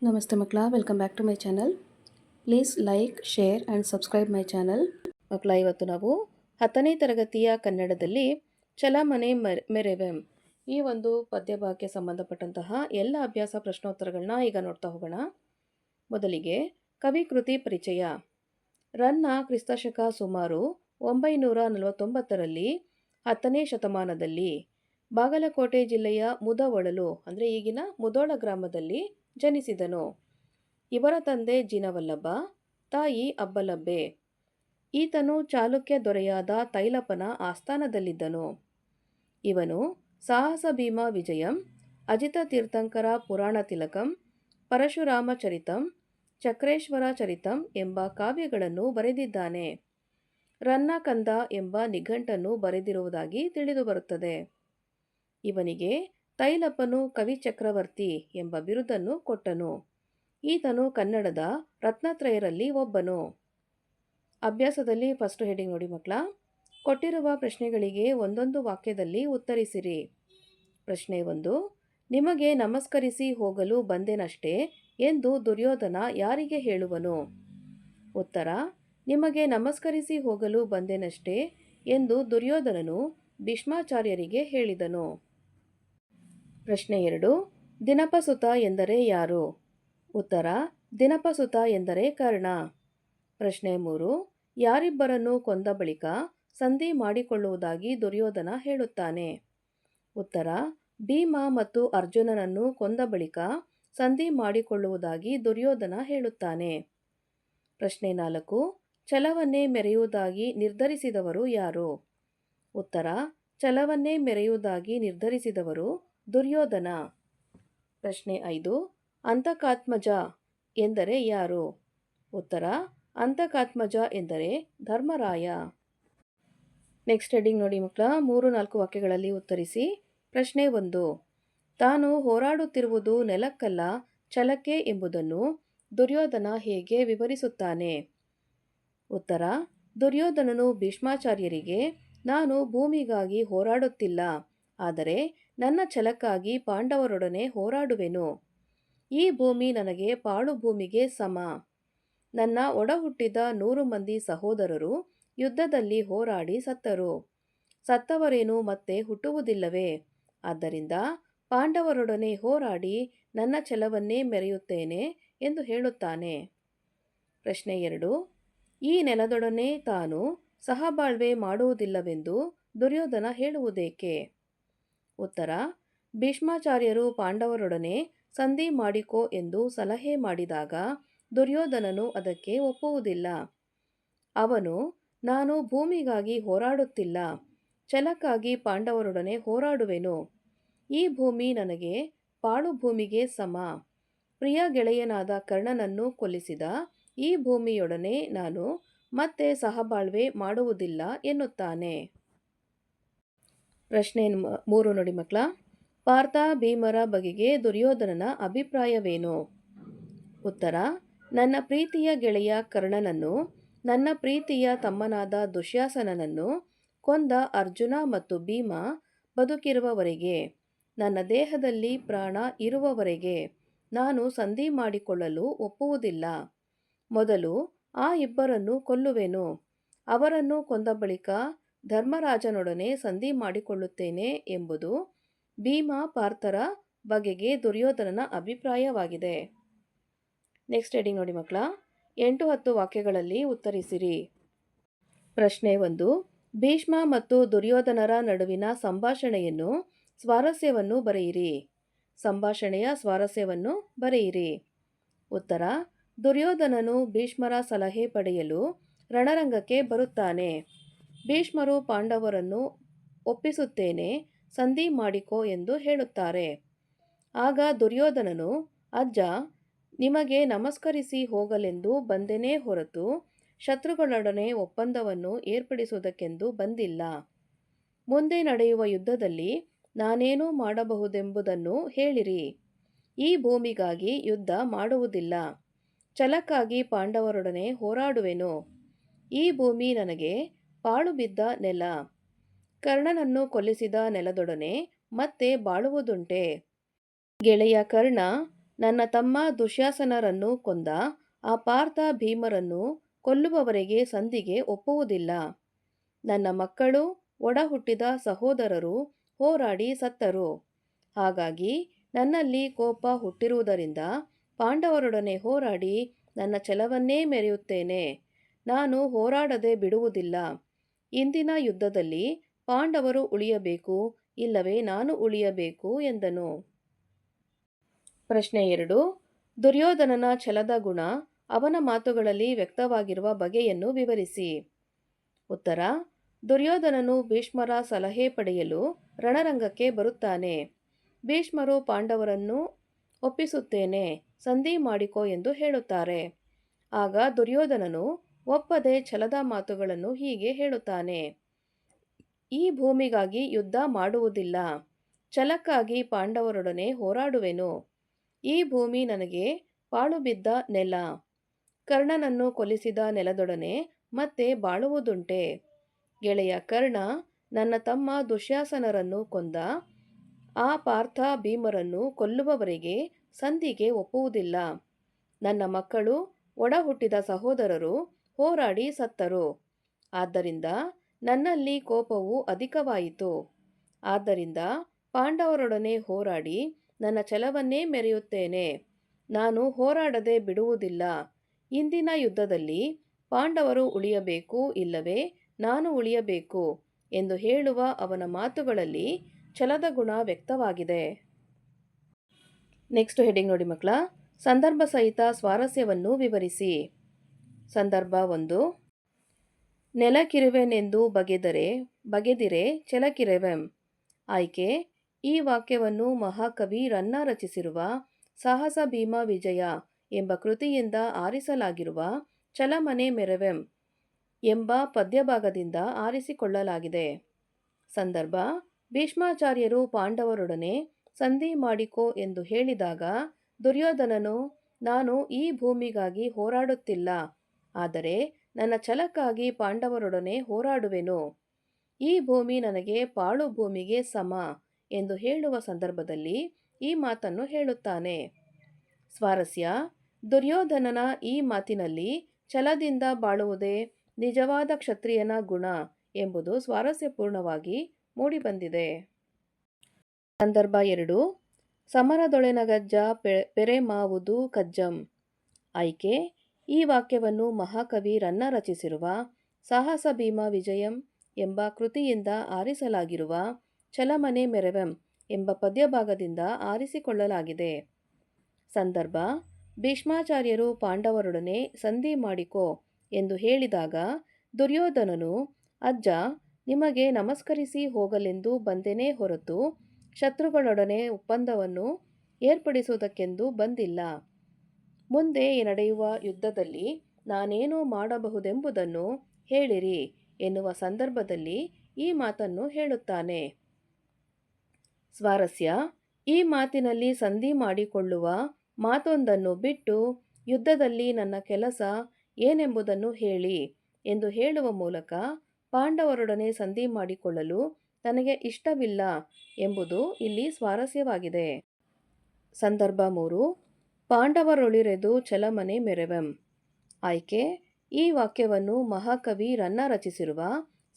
ನಮಸ್ತೆ ಮಕ್ಕಳ, welcome back to my channel. Please like, share and subscribe my channel. ಮಕ್ಕಳ, ಇವತ್ತು ನಾವು 10ನೇ ತರಗತಿಯ ಕನ್ನಡದಲ್ಲಿ ಚಲಮನೆ ಮೆರೆವೆಂ ಈ ಒಂದು ಪದ್ಯಭಾಗಕ್ಕೆ ಸಂಬಂಧಪಟ್ಟಂತಹ ಎಲ್ಲ ಅಭ್ಯಾಸ ಪ್ರಶ್ನೋತ್ತರಗಳನ್ನ ಈಗ ನೋಡ್ತಾ ಹೋಗೋಣ. ಮೊದಲಿಗೆ ಕವಿ ಕೃತಿ ಪರಿಚಯ. ರನ್ನ ಕ್ರಿಸ್ತಶಕ ಸುಮಾರು 949ರಲ್ಲಿ 10ನೇ ಶತಮಾನದಲ್ಲಿ ಬಾಗಲಕೋಟೆ ಜಿಲ್ಲೆಯ ಮುದವಳಲು ಅಂದರೆ ಈಗಿನ ಮುದೋಳ ಗ್ರಾಮದಲ್ಲಿ ಜನಿಸಿದನು. ಇವರ ತಂದೆ ಜಿನವಲ್ಲಭ, ತಾಯಿ ಅಬ್ಬಲಬ್ಬೆ. ಈತನು ಚಾಲುಕ್ಯ ದೊರೆಯಾದ ತೈಲಪನ ಆಸ್ಥಾನದಲ್ಲಿದ್ದನು. ಇವನು ಸಾಹಸ ಭೀಮ ವಿಜಯಂ, ಅಜಿತ ತೀರ್ಥಂಕರ ಪುರಾಣ ತಿಲಕಂ, ಪರಶುರಾಮ ಚರಿತಂ, ಚಕ್ರೇಶ್ವರ ಚರಿತಂ ಎಂಬ ಕಾವ್ಯಗಳನ್ನು ಬರೆದಿದ್ದಾನೆ. ರನ್ನ ಕಂದ ಎಂಬ ನಿಘಂಟನ್ನು ಬರೆದಿರುವುದಾಗಿ ತಿಳಿದುಬರುತ್ತದೆ. ಇವನಿಗೆ ತೈಲಪನು ಕವಿ ಚಕ್ರವರ್ತಿ ಎಂಬ ಬಿರುದನ್ನು ಕೊಟ್ಟನು. ಈತನು ಕನ್ನಡದ ರತ್ನತ್ರಯರಲ್ಲಿ ಒಬ್ಬನು. ಅಭ್ಯಾಸದಲ್ಲಿ ಫಸ್ಟ್ ಹೆಡಿಂಗ್ ನೋಡಿ ಮಕ್ಕಳ. ಕೊಟ್ಟಿರುವ ಪ್ರಶ್ನೆಗಳಿಗೆ ಒಂದೊಂದು ವಾಕ್ಯದಲ್ಲಿ ಉತ್ತರಿಸಿರಿ. ಪ್ರಶ್ನೆ 1. ನಿಮಗೆ ನಮಸ್ಕರಿಸಿ ಹೋಗಲು ಬಂದೆನಷ್ಟೇ ಎಂದು ದುರ್ಯೋಧನ ಯಾರಿಗೆ ಹೇಳುವನು? ಉತ್ತರ: ನಿಮಗೆ ನಮಸ್ಕರಿಸಿ ಹೋಗಲು ಬಂದೆನಷ್ಟೇ ಎಂದು ದುರ್ಯೋಧನನು ಭೀಷ್ಮಾಚಾರ್ಯರಿಗೆ ಹೇಳಿದನು. ಪ್ರಶ್ನೆ 2. ದಿನಪಸುತ ಎಂದರೆ ಯಾರು? ಉತ್ತರ: ದಿನಪಸುತ ಎಂದರೆ ಕರ್ಣ. ಪ್ರಶ್ನೆ 3. ಯಾರಿಬ್ಬರನ್ನು ಕೊಂದ ಬಳಿಕ ಸಂಧಿ ಮಾಡಿಕೊಳ್ಳುವುದಾಗಿ ದುರ್ಯೋಧನ ಹೇಳುತ್ತಾನೆ? ಉತ್ತರ: ಭೀಮ ಮತ್ತು ಅರ್ಜುನನನ್ನು ಕೊಂದ ಬಳಿಕ ಸಂಧಿ ಮಾಡಿಕೊಳ್ಳುವುದಾಗಿ ದುರ್ಯೋಧನ ಹೇಳುತ್ತಾನೆ. ಪ್ರಶ್ನೆ 4. ಛಲವನ್ನೇ ಮೆರೆಯುವುದಾಗಿ ನಿರ್ಧರಿಸಿದವರು ಯಾರು? ಉತ್ತರ: ಛಲವನ್ನೇ ಮೆರೆಯುವುದಾಗಿ ನಿರ್ಧರಿಸಿದವರು ದುರ್ಯೋಧನ. ಪ್ರಶ್ನೆ 5. ಅಂತಕಾತ್ಮಜ ಎಂದರೆ ಯಾರು? ಉತ್ತರ: ಅಂತಕಾತ್ಮಜ ಎಂದರೆ ಧರ್ಮರಾಯ. ನೆಕ್ಸ್ಟ್ ಹೆಡಿಂಗ್ ನೋಡಿ ಮಕ್ಕಳ. 3-4 ವಾಕ್ಯಗಳಲ್ಲಿ ಉತ್ತರಿಸಿ. ಪ್ರಶ್ನೆ 1. ತಾನು ಹೋರಾಡುತ್ತಿರುವುದು ನೆಲಕ್ಕಲ್ಲ ಛಲಕ್ಕೆ ಎಂಬುದನ್ನು ದುರ್ಯೋಧನ ಹೇಗೆ ವಿವರಿಸುತ್ತಾನೆ? ಉತ್ತರ: ದುರ್ಯೋಧನನು ಭೀಷ್ಮಾಚಾರ್ಯರಿಗೆ ನಾನು ಭೂಮಿಗಾಗಿ ಹೋರಾಡುತ್ತಿಲ್ಲ, ಆದರೆ ನನ್ನ ಛಲಕ್ಕಾಗಿ ಪಾಂಡವರೊಡನೆ ಹೋರಾಡುವೆನು. ಈ ಭೂಮಿ ನನಗೆ ಪಾಳು ಭೂಮಿಗೆ ಸಮ. ನನ್ನ ಒಡಹುಟ್ಟಿದ 100 ಮಂದಿ ಸಹೋದರರು ಯುದ್ಧದಲ್ಲಿ ಹೋರಾಡಿ ಸತ್ತರು. ಸತ್ತವರೇನು ಮತ್ತೆ ಹುಟ್ಟುವುದಿಲ್ಲವೇ? ಆದ್ದರಿಂದ ಪಾಂಡವರೊಡನೆ ಹೋರಾಡಿ ನನ್ನ ಛಲವನ್ನೇ ಮೆರೆಯುತ್ತೇನೆ ಎಂದು ಹೇಳುತ್ತಾನೆ. ಪ್ರಶ್ನೆ 2. ಈ ನೆಲದೊಡನೆ ತಾನು ಸಹಬಾಳ್ವೆ ಮಾಡುವುದಿಲ್ಲವೆಂದು ದುರ್ಯೋಧನ ಹೇಳುವುದೇಕೆ? ಉತ್ತರ: ಭೀಷ್ಮಾಚಾರ್ಯರು ಪಾಂಡವರೊಡನೆ ಸಂಧಿ ಮಾಡಿಕೋ ಎಂದು ಸಲಹೆ ಮಾಡಿದಾಗ ದುರ್ಯೋಧನನು ಅದಕ್ಕೆ ಒಪ್ಪುವುದಿಲ್ಲ. ಅವನು ನಾನು ಭೂಮಿಗಾಗಿ ಹೋರಾಡುತ್ತಿಲ್ಲ, ಛಲಕ್ಕಾಗಿ ಪಾಂಡವರೊಡನೆ ಹೋರಾಡುವೆನು. ಈ ಭೂಮಿ ನನಗೆ ಪಾಳು ಭೂಮಿಗೆ ಸಮ. ಪ್ರಿಯ ಗೆಳೆಯನಾದ ಕರ್ಣನನ್ನು ಕೊಲ್ಲಿಸಿದ ಈ ಭೂಮಿಯೊಡನೆ ನಾನು ಮತ್ತೆ ಸಹಬಾಳ್ವೆ ಮಾಡುವುದಿಲ್ಲ ಎನ್ನುತ್ತಾನೆ. ಪ್ರಶ್ನೆ 3 ನೋಡಿ ಮಕ್ಕಳ. ಪಾರ್ಥ ಭೀಮರ ಬಗೆಗೆ ದುರ್ಯೋಧನನ ಅಭಿಪ್ರಾಯವೇನು? ಉತ್ತರ: ನನ್ನ ಪ್ರೀತಿಯ ಗೆಳೆಯ ಕರ್ಣನನ್ನು, ನನ್ನ ಪ್ರೀತಿಯ ತಮ್ಮನಾದ ದುಶ್ಯಾಸನನನ್ನು ಕೊಂದ ಅರ್ಜುನ ಮತ್ತು ಭೀಮ ಬದುಕಿರುವವರೆಗೆ, ನನ್ನ ದೇಹದಲ್ಲಿ ಪ್ರಾಣ ಇರುವವರೆಗೆ ನಾನು ಸಂಧಿ ಮಾಡಿಕೊಳ್ಳಲು ಒಪ್ಪುವುದಿಲ್ಲ. ಮೊದಲು ಆ ಇಬ್ಬರನ್ನು ಕೊಲ್ಲುವೆನು. ಅವರನ್ನು ಕೊಂದ ಬಳಿಕ ಧರ್ಮರಾಜನೊಡನೆ ಸಂಧಿ ಮಾಡಿಕೊಳ್ಳುತ್ತೇನೆ ಎಂಬುದು ಭೀಮ ಪಾರ್ಥರ ಬಗೆಗೆ ದುರ್ಯೋಧನನ ಅಭಿಪ್ರಾಯವಾಗಿದೆ. ನೆಕ್ಸ್ಟ್ ಹೆಡಿಂಗ್ ನೋಡಿ ಮಕ್ಕಳ. 8-10 ವಾಕ್ಯಗಳಲ್ಲಿ ಉತ್ತರಿಸಿರಿ. ಪ್ರಶ್ನೆ 1. ಭೀಷ್ಮ ಮತ್ತು ದುರ್ಯೋಧನರ ನಡುವಿನ ಸಂಭಾಷಣೆಯನ್ನು ಸ್ವಾರಸ್ಯವನ್ನು ಬರೆಯಿರಿ. ಸಂಭಾಷಣೆಯ ಸ್ವಾರಸ್ಯವನ್ನು ಬರೆಯಿರಿ. ಉತ್ತರ: ದುರ್ಯೋಧನನು ಭೀಷ್ಮರ ಸಲಹೆ ಪಡೆಯಲು ರಣರಂಗಕ್ಕೆ ಬರುತ್ತಾನೆ. ಭೀಷ್ಮರು ಪಾಂಡವರನ್ನು ಒಪ್ಪಿಸುತ್ತೇನೆ, ಸಂಧಿ ಮಾಡಿಕೋ ಎಂದು ಹೇಳುತ್ತಾರೆ. ಆಗ ದುರ್ಯೋಧನನು, ಅಜ್ಜ, ನಿಮಗೆ ನಮಸ್ಕರಿಸಿ ಹೋಗಲೆಂದು ಬಂದೆನೇ ಹೊರತು ಶತ್ರುಗಳೊಡನೆ ಒಪ್ಪಂದವನ್ನು ಏರ್ಪಡಿಸುವುದಕ್ಕೆಂದು ಬಂದಿಲ್ಲ. ಮುಂದೆ ನಡೆಯುವ ಯುದ್ಧದಲ್ಲಿ ನಾನೇನು ಮಾಡಬಹುದೆಂಬುದನ್ನು ಹೇಳಿರಿ. ಈ ಭೂಮಿಗಾಗಿ ಯುದ್ಧ ಮಾಡುವುದಿಲ್ಲ, ಛಲಕ್ಕಾಗಿ ಪಾಂಡವರೊಡನೆ ಹೋರಾಡುವೆನು. ಈ ಭೂಮಿ ನನಗೆ ಪಾಳು ಬಿದ್ದ ನೆಲ. ಕರ್ಣನನ್ನು ಕೊಲ್ಲಿಸಿದ ನೆಲದೊಡನೆ ಮತ್ತೆ ಬಾಳುವುದುಂಟೆ? ಗೆಳೆಯ ಕರ್ಣ ನನ್ನ ತಮ್ಮ ದುಶ್ಯಾಸನರನ್ನು ಕೊಂದ ಆ ಪಾರ್ಥ ಭೀಮರನ್ನು ಕೊಲ್ಲುವವರೆಗೆ ಸಂಧಿಗೆ ಒಪ್ಪುವುದಿಲ್ಲ. ನನ್ನ ಮಕ್ಕಳು ಒಡ ಹುಟ್ಟಿದ ಸಹೋದರರು ಹೋರಾಡಿ ಸತ್ತರು. ಹಾಗಾಗಿ ನನ್ನಲ್ಲಿ ಕೋಪ ಹುಟ್ಟಿರುವುದರಿಂದ ಪಾಂಡವರೊಡನೆ ಹೋರಾಡಿ ನನ್ನ ಛಲವನ್ನೇ ಮೆರೆಯುತ್ತೇನೆ. ನಾನು ಹೋರಾಡದೆ ಬಿಡುವುದಿಲ್ಲ. ಇಂದಿನ ಯುದ್ಧದಲ್ಲಿ ಪಾಂಡವರು ಉಳಿಯಬೇಕು, ಇಲ್ಲವೇ ನಾನು ಉಳಿಯಬೇಕು ಎಂದನು. ಪ್ರಶ್ನೆ 2. ದುರ್ಯೋಧನನ ಛಲದ ಗುಣ ಅವನ ಮಾತುಗಳಲ್ಲಿ ವ್ಯಕ್ತವಾಗಿರುವ ಬಗೆಯನ್ನು ವಿವರಿಸಿ. ಉತ್ತರ: ದುರ್ಯೋಧನನು ಭೀಷ್ಮರ ಸಲಹೆ ಪಡೆಯಲು ರಣರಂಗಕ್ಕೆ ಬರುತ್ತಾನೆ. ಭೀಷ್ಮರು ಪಾಂಡವರನ್ನು ಒಪ್ಪಿಸುತ್ತೇನೆ, ಸಂಧಿ ಮಾಡಿಕೊ ಎಂದು ಹೇಳುತ್ತಾರೆ. ಆಗ ದುರ್ಯೋಧನನು ಒಪ್ಪದೆ ಛಲದ ಮಾತುಗಳನ್ನು ಹೀಗೆ ಹೇಳುತ್ತಾನೆ: ಈ ಭೂಮಿಗಾಗಿ ಯುದ್ಧ ಮಾಡುವುದಿಲ್ಲ, ಛಲಕ್ಕಾಗಿ ಪಾಂಡವರೊಡನೆ ಹೋರಾಡುವೆನು. ಈ ಭೂಮಿ ನನಗೆ ಪಾಳುಬಿದ್ದ ನೆಲ. ಕರ್ಣನನ್ನು ಕೊಲ್ಲಿಸಿದ ನೆಲದೊಡನೆ ಮತ್ತೆ ಬಾಳುವುದುಂಟೆ. ಗೆಳೆಯ ಕರ್ಣ ನನ್ನ ತಮ್ಮ ದುಶ್ಯಾಸನರನ್ನು ಕೊಂದ ಆ ಪಾರ್ಥ ಭೀಮರನ್ನು ಕೊಲ್ಲುವವರೆಗೆ ಸಂಧಿಗೆ ಒಪ್ಪುವುದಿಲ್ಲ. ನನ್ನ ಮಕ್ಕಳು ಒಡ ಹುಟ್ಟಿದ ಸಹೋದರರು ಹೋರಾಡಿ ಸತ್ತರು. ಆದ್ದರಿಂದ ನನ್ನಲ್ಲಿ ಕೋಪವು ಅಧಿಕವಾಯಿತು. ಆದ್ದರಿಂದ ಪಾಂಡವರೊಡನೆ ಹೋರಾಡಿ ನನ್ನ ಛಲವನ್ನೇ ಮೆರೆಯುತ್ತೇನೆ. ನಾನು ಹೋರಾಡದೆ ಬಿಡುವುದಿಲ್ಲ. ಇಂದಿನ ಯುದ್ಧದಲ್ಲಿ ಪಾಂಡವರು ಉಳಿಯಬೇಕು, ಇಲ್ಲವೇ ನಾನು ಉಳಿಯಬೇಕು ಎಂದು ಹೇಳುವ ಅವನ ಮಾತುಗಳಲ್ಲಿ ಛಲದ ಗುಣ ವ್ಯಕ್ತವಾಗಿದೆ. ನೆಕ್ಸ್ಟ್ ಹೆಡಿಂಗ್ ನೋಡಿ ಮಕ್ಕಳ. ಸಂದರ್ಭ ಸಹಿತ ಸ್ವಾರಸ್ಯವನ್ನು ವಿವರಿಸಿ. ಸಂದರ್ಭ 1. ನೆಲಕಿರುವೆನೆಂದು ಬಗೆದಿರೆ ಛಲಕಿರುವೆಂ. ಆಯ್ಕೆ: ಈ ವಾಕ್ಯವನ್ನು ಮಹಾಕವಿ ರನ್ನ ರಚಿಸಿರುವ ಸಾಹಸ ಭೀಮ ವಿಜಯ ಎಂಬ ಕೃತಿಯಿಂದ ಆರಿಸಲಾಗಿರುವ ಛಲಮನೆ ಮೆರೆವೆಂ ಎಂಬ ಪದ್ಯಭಾಗದಿಂದ ಆರಿಸಿಕೊಳ್ಳಲಾಗಿದೆ. ಸಂದರ್ಭ: ಭೀಷ್ಮಾಚಾರ್ಯರು ಪಾಂಡವರೊಡನೆ ಸಂಧಿ ಮಾಡಿಕೊ ಎಂದು ಹೇಳಿದಾಗ ದುರ್ಯೋಧನನು, ನಾನು ಈ ಭೂಮಿಗಾಗಿ ಹೋರಾಡುತ್ತಿಲ್ಲ, ಆದರೆ ನನ್ನ ಛಲಕ್ಕಾಗಿ ಪಾಂಡವರೊಡನೆ ಹೋರಾಡುವೆನು. ಈ ಭೂಮಿ ನನಗೆ ಪಾಳು ಭೂಮಿಗೆ ಸಮ ಎಂದು ಹೇಳುವ ಸಂದರ್ಭದಲ್ಲಿ ಈ ಮಾತನ್ನು ಹೇಳುತ್ತಾನೆ. ಸ್ವಾರಸ್ಯ: ದುರ್ಯೋಧನನ ಈ ಮಾತಿನಲ್ಲಿ ಛಲದಿಂದ ಬಾಳುವುದೇ ನಿಜವಾದ ಕ್ಷತ್ರಿಯನ ಗುಣ ಎಂಬುದು ಸ್ವಾರಸ್ಯಪೂರ್ಣವಾಗಿ ಮೂಡಿಬಂದಿದೆ. ಸಂದರ್ಭ 2. ಸಮರದೊಳೆನಗಜ್ಜ ಪೆರೆಮಾವುದು ಕಜ್ಜಂ. ಆಯ್ಕೆ: ಈ ವಾಕ್ಯವನ್ನು ಮಹಾಕವಿ ರನ್ನ ರಚಿಸಿರುವ ಸಾಹಸ ಭೀಮ ವಿಜಯಂ ಎಂಬ ಕೃತಿಯಿಂದ ಆರಿಸಲಾಗಿರುವ ಛಲಮನೆ ಮೆರೆವೆಂ ಎಂಬ ಪದ್ಯಭಾಗದಿಂದ ಆರಿಸಿಕೊಳ್ಳಲಾಗಿದೆ. ಸಂದರ್ಭ: ಭೀಷ್ಮಾಚಾರ್ಯರು ಪಾಂಡವರೊಡನೆ ಸಂಧಿ ಮಾಡಿಕೊ ಎಂದು ಹೇಳಿದಾಗ ದುರ್ಯೋಧನನು, ಅಜ್ಜ, ನಿಮಗೆ ನಮಸ್ಕರಿಸಿ ಹೋಗಲೆಂದು ಬಂದೆನೇ ಹೊರತು ಶತ್ರುಗಳೊಡನೆ ಒಪ್ಪಂದವನ್ನು ಏರ್ಪಡಿಸುವುದಕ್ಕೆಂದು ಬಂದಿಲ್ಲ. ಮುಂದೆ ನಡೆಯುವ ಯುದ್ಧದಲ್ಲಿ ನಾನೇನು ಮಾಡಬಹುದೆಂಬುದನ್ನು ಹೇಳಿರಿ ಎನ್ನುವ ಸಂದರ್ಭದಲ್ಲಿ ಈ ಮಾತನ್ನು ಹೇಳುತ್ತಾನೆ. ಸ್ವಾರಸ್ಯ: ಈ ಮಾತಿನಲ್ಲಿ ಸಂಧಿ ಮಾಡಿಕೊಳ್ಳುವ ಮಾತೊಂದನ್ನು ಬಿಟ್ಟು ಯುದ್ಧದಲ್ಲಿ ನನ್ನ ಕೆಲಸ ಏನೆಂಬುದನ್ನು ಹೇಳಿ ಎಂದು ಹೇಳುವ ಮೂಲಕ ಪಾಂಡವರೊಡನೆ ಸಂಧಿ ಮಾಡಿಕೊಳ್ಳಲು ತನಗೆ ಇಷ್ಟವಿಲ್ಲ ಎಂಬುದು ಇಲ್ಲಿ ಸ್ವಾರಸ್ಯವಾಗಿದೆ. ಸಂದರ್ಭ 3. ಪಾಂಡವರೊಳಿರೆದು ಛಲಮನೆ ಮೆರೆವೆಂ. ಆಯ್ಕೆ: ಈ ವಾಕ್ಯವನ್ನು ಮಹಾಕವಿ ರನ್ನ ರಚಿಸಿರುವ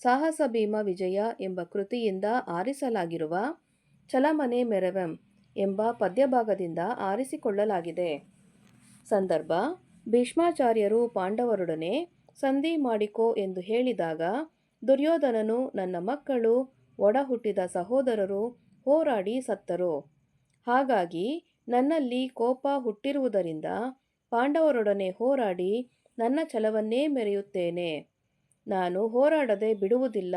ಸಾಹಸ ಭೀಮ ವಿಜಯ ಎಂಬ ಕೃತಿಯಿಂದ ಆರಿಸಲಾಗಿರುವ ಛಲಮನೆ ಮೆರೆವೆಂ ಎಂಬ ಪದ್ಯಭಾಗದಿಂದ ಆರಿಸಿಕೊಳ್ಳಲಾಗಿದೆ. ಸಂದರ್ಭ: ಭೀಷ್ಮಾಚಾರ್ಯರು ಪಾಂಡವರೊಡನೆ ಸಂಧಿ ಮಾಡಿಕೊ ಎಂದು ಹೇಳಿದಾಗ ದುರ್ಯೋಧನನು, ನನ್ನ ಮಕ್ಕಳು ಒಡ ಹುಟ್ಟಿದ ಸಹೋದರರು ಹೋರಾಡಿ ಸತ್ತರು. ಹಾಗಾಗಿ ನನ್ನಲ್ಲಿ ಕೋಪ ಹುಟ್ಟಿರುವುದರಿಂದ ಪಾಂಡವರೊಡನೆ ಹೋರಾಡಿ ನನ್ನ ಛಲವನ್ನೇ ಮೆರೆಯುತ್ತೇನೆ. ನಾನು ಹೋರಾಡದೆ ಬಿಡುವುದಿಲ್ಲ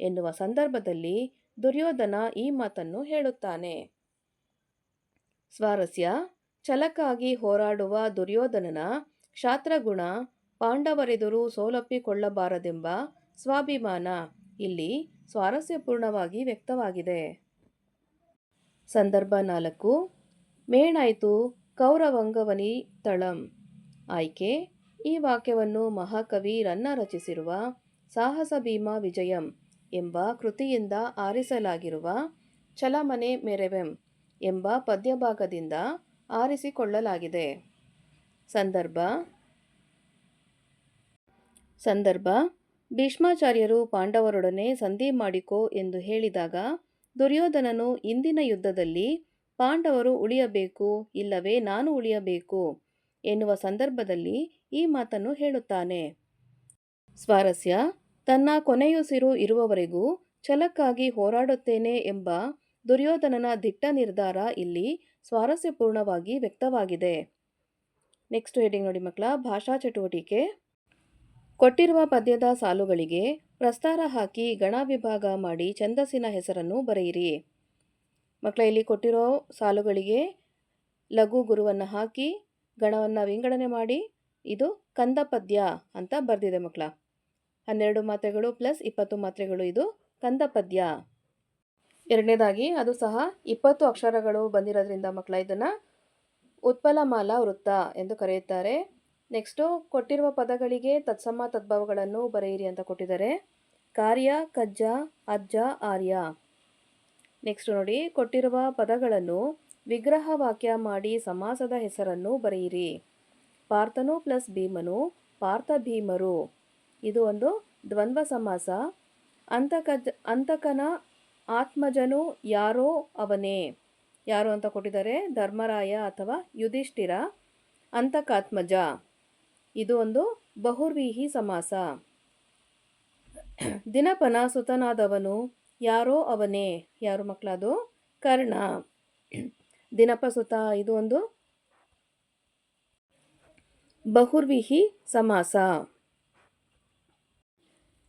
ಎನ್ನುವ ಸಂದರ್ಭದಲ್ಲಿ ದುರ್ಯೋಧನ ಈ ಮಾತನ್ನು ಹೇಳುತ್ತಾನೆ. ಸ್ವಾರಸ್ಯ: ಛಲಕ್ಕಾಗಿ ಹೋರಾಡುವ ದುರ್ಯೋಧನನ ಕ್ಷಾತ್ರಗುಣ ಪಾಂಡವರೆದುರು ಸೋಲೊಪ್ಪಿಕೊಳ್ಳಬಾರದೆಂಬ ಸ್ವಾಭಿಮಾನ ಇಲ್ಲಿ ಸ್ವಾರಸ್ಯಪೂರ್ಣವಾಗಿ ವ್ಯಕ್ತವಾಗಿದೆ. ಸಂದರ್ಭ 4. ಮೇಣಾಯ್ತು ಕೌರವಂಗವನಿ ತಳಂ. ಆಯ್ಕೆ: ಈ ವಾಕ್ಯವನ್ನು ಮಹಾಕವಿ ರನ್ನ ರಚಿಸಿರುವ ಸಾಹಸ ಭೀಮ ವಿಜಯಂ ಎಂಬ ಕೃತಿಯಿಂದ ಆರಿಸಲಾಗಿರುವ ಛಲಮನೆ ಮೆರೆವೆಂ ಎಂಬ ಪದ್ಯಭಾಗದಿಂದ ಆರಿಸಿಕೊಳ್ಳಲಾಗಿದೆ. ಸಂದರ್ಭ ಸಂದರ್ಭ ಭೀಷ್ಮಾಚಾರ್ಯರು ಪಾಂಡವರೊಡನೆ ಸಂಧಿ ಮಾಡಿಕೋ ಎಂದು ಹೇಳಿದಾಗ ದುರ್ಯೋಧನನು ಇಂದಿನ ಯುದ್ಧದಲ್ಲಿ ಪಾಂಡವರು ಉಳಿಯಬೇಕು ಇಲ್ಲವೇ ನಾನು ಉಳಿಯಬೇಕು ಎನ್ನುವ ಸಂದರ್ಭದಲ್ಲಿ ಈ ಮಾತನ್ನು ಹೇಳುತ್ತಾನೆ. ಸ್ವಾರಸ್ಯ ತನ್ನ ಕೊನೆಯುಸಿರು ಇರುವವರೆಗೂ ಛಲಕ್ಕಾಗಿ ಹೋರಾಡುತ್ತೇನೆ ಎಂಬ ದುರ್ಯೋಧನನ ದಿಟ್ಟ ನಿರ್ಧಾರ ಇಲ್ಲಿ ಸ್ವಾರಸ್ಯಪೂರ್ಣವಾಗಿ ವ್ಯಕ್ತವಾಗಿದೆ. ನೆಕ್ಸ್ಟ್ ಹೆಡಿಂಗ್ ನೋಡಿ ಮಕ್ಕಳ, ಭಾಷಾ ಚಟುವಟಿಕೆ. ಕೊಟ್ಟಿರುವ ಪದ್ಯದ ಸಾಲುಗಳಿಗೆ ಪ್ರಸ್ತಾರ ಹಾಕಿ ಗಣ ವಿಭಾಗ ಮಾಡಿ ಛಂದಸ್ಸಿನ ಹೆಸರನ್ನು ಬರೆಯಿರಿ. ಮಕ್ಕಳ ಇಲ್ಲಿ ಕೊಟ್ಟಿರೋ ಸಾಲುಗಳಿಗೆ ಲಘು ಗುರುವನ್ನು ಹಾಕಿ ಗಣವನ್ನು ವಿಂಗಡಣೆ ಮಾಡಿ ಇದು ಕಂದ ಪದ್ಯ ಅಂತ ಬರೆದಿದೆ ಮಕ್ಕಳ. 12 ಮಾತ್ರೆಗಳು ಪ್ಲಸ್ 20 ಮಾತ್ರೆಗಳು ಇದು ಕಂದ ಪದ್ಯ. ಎರಡನೇದಾಗಿ ಅದು ಸಹ 20 ಅಕ್ಷರಗಳು ಬಂದಿರೋದ್ರಿಂದ ಮಕ್ಕಳ ಇದನ್ನು ಉತ್ಪಲಮಾಲಾ ವೃತ್ತ ಎಂದು ಕರೆಯುತ್ತಾರೆ. ನೆಕ್ಸ್ಟು ಕೊಟ್ಟಿರುವ ಪದಗಳಿಗೆ ತತ್ಸಮ ತದ್ಭವಗಳನ್ನು ಬರೆಯಿರಿ ಅಂತ ಕೊಟ್ಟಿದ್ದಾರೆ. ಕಾರ್ಯ, ಕಜ್ಜ, ಅಜ್ಜ, ಆರ್ಯ. ನೆಕ್ಸ್ಟ್ ನೋಡಿ, ಕೊಟ್ಟಿರುವ ಪದಗಳನ್ನು ವಿಗ್ರಹ ವಾಕ್ಯ ಮಾಡಿ ಸಮಾಸದ ಹೆಸರನ್ನು ಬರೆಯಿರಿ. ಪಾರ್ಥನು ಪ್ಲಸ್ ಭೀಮನು, ಪಾರ್ಥ ಭೀಮರು. ಇದು ಒಂದು ದ್ವಂದ್ವ ಸಮಾಸ. ಅಂತಕನ ಆತ್ಮಜನು ಯಾರೋ ಅವನೇ. ಯಾರು ಅಂತ ಕೊಟ್ಟಿದ್ದಾರೆ, ಧರ್ಮರಾಯ ಅಥವಾ ಯುಧಿಷ್ಠಿರ. ಅಂತಕಾತ್ಮಜ ಇದು ಒಂದು ಬಹುರ್ವೀಹಿ ಸಮಾಸ. ದಿನಪನ ಸುತನಾದವನು ಯಾರೋ ಅವನೇ. ಯಾರು ಮಕ್ಕಳ, ಅದು ಕರ್ಣ. ದಿನಪಸುತ ಇದು ಒಂದು ಬಹುರ್ವೀಹಿ ಸಮಾಸ.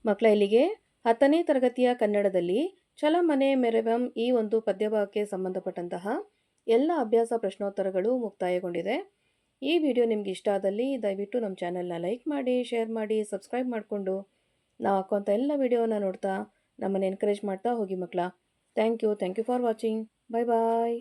ಮಕ್ಕಳ ಇಲ್ಲಿಗೆ 10ನೇ ತರಗತಿಯ ಕನ್ನಡದಲ್ಲಿ ಚಲಮನೆ ಮೆರವಂ ಈ ಒಂದು ಪದ್ಯಭಾಗಕ್ಕೆ ಸಂಬಂಧಪಟ್ಟಂತಹ ಎಲ್ಲ ಅಭ್ಯಾಸ ಪ್ರಶ್ನೋತ್ತರಗಳು ಮುಕ್ತಾಯಗೊಂಡಿದೆ. ಈ ವಿಡಿಯೋ ನಿಮ್ಗೆ ಇಷ್ಟ ಆದಲ್ಲಿ ದಯವಿಟ್ಟು ನಮ್ಮ ಚಾನಲ್ನ ಲೈಕ್ ಮಾಡಿ, ಶೇರ್ ಮಾಡಿ, ಸಬ್ಸ್ಕ್ರೈಬ್ ಮಾಡಿಕೊಂಡು ನಾವು ಹಾಕುವಂಥ ಎಲ್ಲ ವಿಡಿಯೋನ ನೋಡ್ತಾ ನಮ್ಮನ್ನು ಎನ್ಕರೇಜ್ ಮಾಡ್ತಾ ಹೋಗಿ ಮಕ್ಕಳ. Thank you for watching. Bye bye.